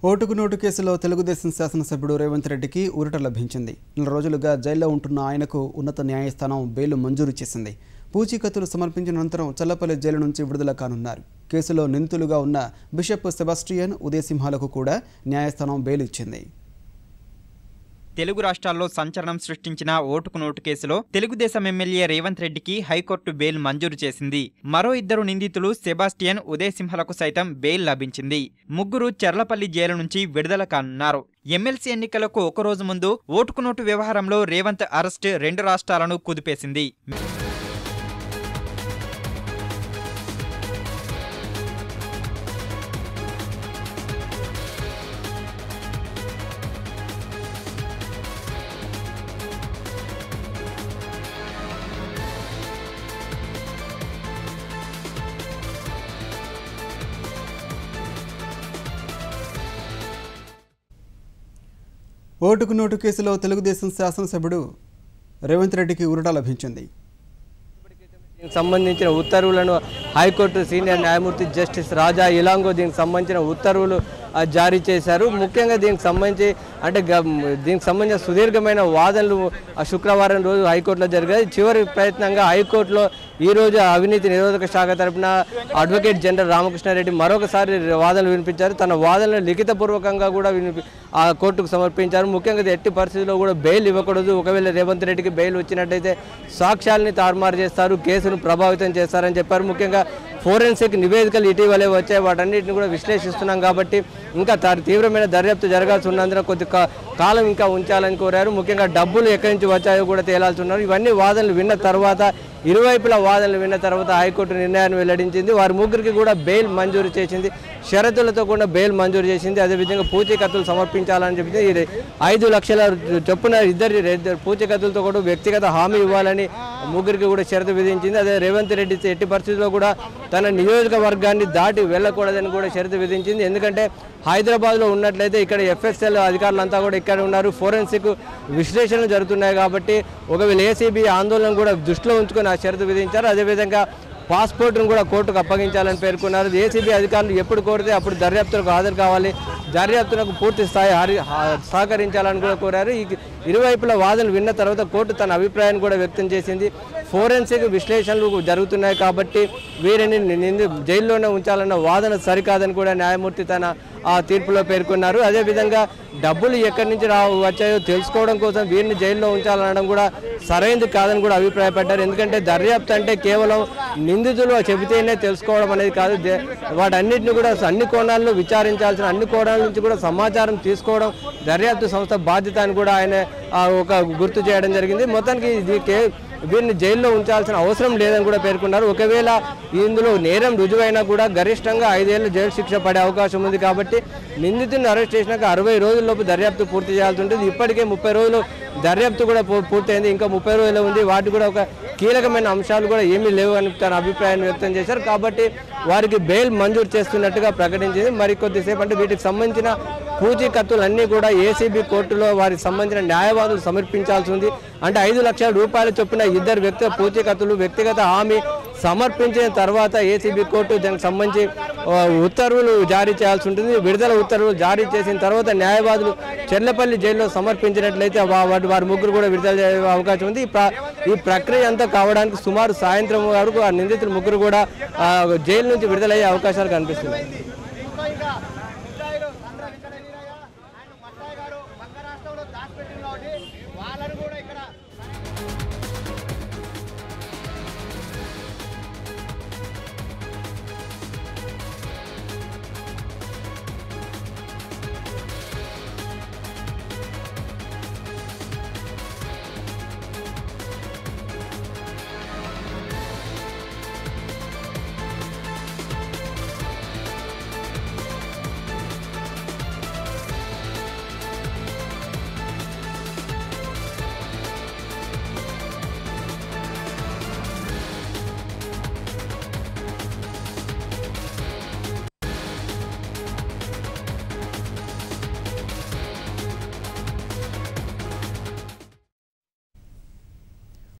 ఓటుకు నోటు కేసులో తెలుగుదేశం శాసనసభ్యుడు రేవంత్ రెడ్డికి ఊరట లభించింది. 4 రోజులుగా జైల్లో ఉంటున్న ఆయనకు ఉన్నత న్యాయస్థానం బెయిల్ మంజూరు చేసింది. పూచీకత్తులు సమర్పించిన అనంతరం చల్లపల్లి జైలు నుంచి విడుదల కానున్నారు. కేసులో నిందితులుగా ఉన్న బిషప్ సెబాస్టియన్, ఉదయ్ సింహాలకు కూడా న్యాయస్థానం బెయిల్ ఇచ్చింది. తెలుగు రాష్ట్రాల్లో సంచలనం సృష్టించిన ఓటుకు నోటు కేసులో తెలుగుదేశం ఎమ్మెల్యే రేవంత్ రెడ్డికి హైకోర్టు బెయిల్ మంజూరు చేసింది. మరో 2 నిందితులు సెబాస్టియన్, ఉదయ్ సింహలకు సైతం బెయిల్ లభించింది. ముగ్గురు చర్లపల్లి జైలు నుంచి విడుదల కానున్నారు. ఎమ్మెల్సీ ఎన్నికలకు 1 రోజు ముందు ఓటుకు నోటు వ్యవహారంలో రేవంత్ అరెస్ట్ 2 రాష్ట్రాలను కుదిపేసింది. ఓటుకు నోటు కేసులో తెలుగుదేశం శాసనసభ్యుడు రేవంత్ రెడ్డికి ఊరట లభించింది. సంబంధించిన ఉత్తర్వులను హైకోర్టు సీనియర్ న్యాయమూర్తి జస్టిస్ రాజా ఇలాంగో దీనికి సంబంధించిన ఉత్తర్వులు జారీ చేశారు. ముఖ్యంగా దీనికి సంబంధించిన సుదీర్ఘమైన వాదనలు శుక్రవారం రోజు హైకోర్టులో జరిగాయి. చివరి ప్రయత్నంగా హైకోర్టులో ఈరోజు అవినీతి నిరోధక శాఖ తరపున అడ్వకేట్ జనరల్ రామకృష్ణారెడ్డి మరొకసారి వాదనలు వినిపించారు. తన వాదనలు లిఖితపూర్వకంగా కూడా ఆ కోర్టుకు సమర్పించారు. ముఖ్యంగా ఎట్టి పరిస్థితుల్లో కూడా బెయిల్ ఇవ్వకూడదు. ఒకవేళ రేవంత్ రెడ్డికి బెయిల్ వచ్చినట్టయితే సాక్ష్యాలని తారుమారు చేస్తారు, కేసును ప్రభావితం చేస్తారని చెప్పారు. ముఖ్యంగా ఫోరెన్సిక్ నివేదికలు ఇటీవలే వచ్చాయి, వాటన్నిటిని కూడా విశ్లేషిస్తున్నాం కాబట్టి ఇంకా తీవ్రమైన దర్యాప్తు జరగాల్సి ఉన్నందున కొద్ది కాలం ఇంకా ఉంచాలని కోరారు. ముఖ్యంగా డబ్బులు ఎక్కడి నుంచి వచ్చాయో కూడా తేలాల్సి ఉన్నారు. ఇవన్నీ వాదనలు విన్న తర్వాత, ఇరువైపుల వాదనలు విన్న తర్వాత హైకోర్టు నిర్ణయాన్ని వెల్లడించింది. వారి ముగ్గురికి కూడా బెయిల్ మంజూరు చేసింది, షరతులతో కూడా బెయిల్ మంజూరు చేసింది. అదేవిధంగా పూచీకత్తులు సమర్పించాలని చెప్పింది. 5 లక్షల చొప్పున ఇద్దరు పూచీకత్తులతో కూడా వ్యక్తిగత హామీ ఇవ్వాలని ముగ్గురికి కూడా షరతు విధించింది. అదే రేవంత్ రెడ్డి ఎట్టి పరిస్థితుల్లో కూడా తన నియోజకవర్గాన్ని దాటి వెళ్ళకూడదని కూడా షరతు విధించింది. ఎందుకంటే హైదరాబాద్లో ఉన్నట్లయితే ఇక్కడ ఎఫ్ఎస్ఎల్ అధికారులంతా కూడా ఇక్కడ ఉన్నారు, ఫోరెన్సిక్ విశ్లేషణలు జరుగుతున్నాయి కాబట్టి ఒకవేళ ఏసీబీ ఆందోళన కూడా దృష్టిలో ఉంచుకొని ఆ షరతు విధించారు. అదేవిధంగా పాస్పోర్ట్ను కూడా కోర్టుకు అప్పగించాలని పేర్కొన్నారు. ఏసీబీ అధికారులు ఎప్పుడు కోరితే అప్పుడు దర్యాప్తులకు హాజరు కావాలి, దర్యాప్తులకు పూర్తి స్థాయి సహకరించాలని కూడా కోరారు. ఈ ఇరువైపుల వాదనలు విన్న తర్వాత కోర్టు తన అభిప్రాయాన్ని కూడా వ్యక్తం చేసింది. ఫోరెన్సిక్ విశ్లేషణలు జరుగుతున్నాయి కాబట్టి వీరిని జైల్లోనే ఉంచాలన్న వాదన సరికాదని కూడా న్యాయమూర్తి తన ఆ తీర్పులో పేర్కొన్నారు. అదేవిధంగా డబ్బులు ఎక్కడి నుంచి వచ్చాయో తెలుసుకోవడం కోసం వీరిని జైల్లో ఉంచాలనడం కూడా సరైనది కాదని కూడా అభిప్రాయపడ్డారు. ఎందుకంటే దర్యాప్తు అంటే కేవలం నిందితులు చెబితేనే తెలుసుకోవడం అనేది కాదు, వాటన్నిటిని కూడా అన్ని కోణాల్లో విచారించాల్సిన, అన్ని కోణాల నుంచి కూడా సమాచారం తీసుకోవడం దర్యాప్తు సంస్థ బాధ్యత అని కూడా ఆయన ఒక గుర్తు చేయడం జరిగింది. మొత్తానికి వీరిని జైల్లో ఉంచాల్సిన అవసరం లేదని కూడా పేర్కొన్నారు. ఒకవేళ ఇందులో నేరం రుజువైనా కూడా గరిష్టంగా 5 ఏళ్ల జైలు శిక్ష పడే అవకాశం ఉంది కాబట్టి నిందితుడిని అరెస్ట్ చేసినాక 60 రోజుల్లోపు దర్యాప్తు పూర్తి చేయాల్సి ఉంటుంది. ఇప్పటికే 30 రోజులు దర్యాప్తు కూడా పూర్తయింది, ఇంకా 30 రోజులు ఉంది. వాటి కూడా ఒక కీలకమైన అంశాలు కూడా ఏమీ లేవు అని తన అభిప్రాయాన్ని వ్యక్తం చేశారు. కాబట్టి వారికి బెయిల్ మంజూరు చేస్తున్నట్టుగా ప్రకటించింది. మరికొద్దిసేపు అంటే వీటికి సంబంధించిన పూచీకత్తులన్నీ కూడా ఏసీబీ కోర్టులో వారికి సంబంధించిన న్యాయవాదులు సమర్పించాల్సి ఉంది. అంటే 5 లక్షల రూపాయలు చొప్పున ఇద్దరు వ్యక్తుల పూచీకత్తులు, వ్యక్తిగత హామీ సమర్పించిన తర్వాత ఏసీబీ కోర్టు దానికి సంబంధించి ఉత్తర్వులు జారీ చేయాల్సి ఉంటుంది. విడుదల ఉత్తర్వులు జారీ చేసిన తర్వాత న్యాయవాదులు చెర్లపల్లి జైల్లో సమర్పించినట్లయితే వారి ముగ్గురు కూడా విడుదల చేసే అవకాశం ఉంది. ఈ ప్రక్రియ అంతా కావడానికి సుమారు సాయంత్రం వరకు ఆ నిందితులు ముగ్గురు కూడా జైలు నుంచి విడుదలయ్యే అవకాశాలు కనిపిస్తున్నాయి. మహారాష్ట్రలో దాచిపెట్టిన కాబట్టి వాళ్ళని కూడా ఇక్కడ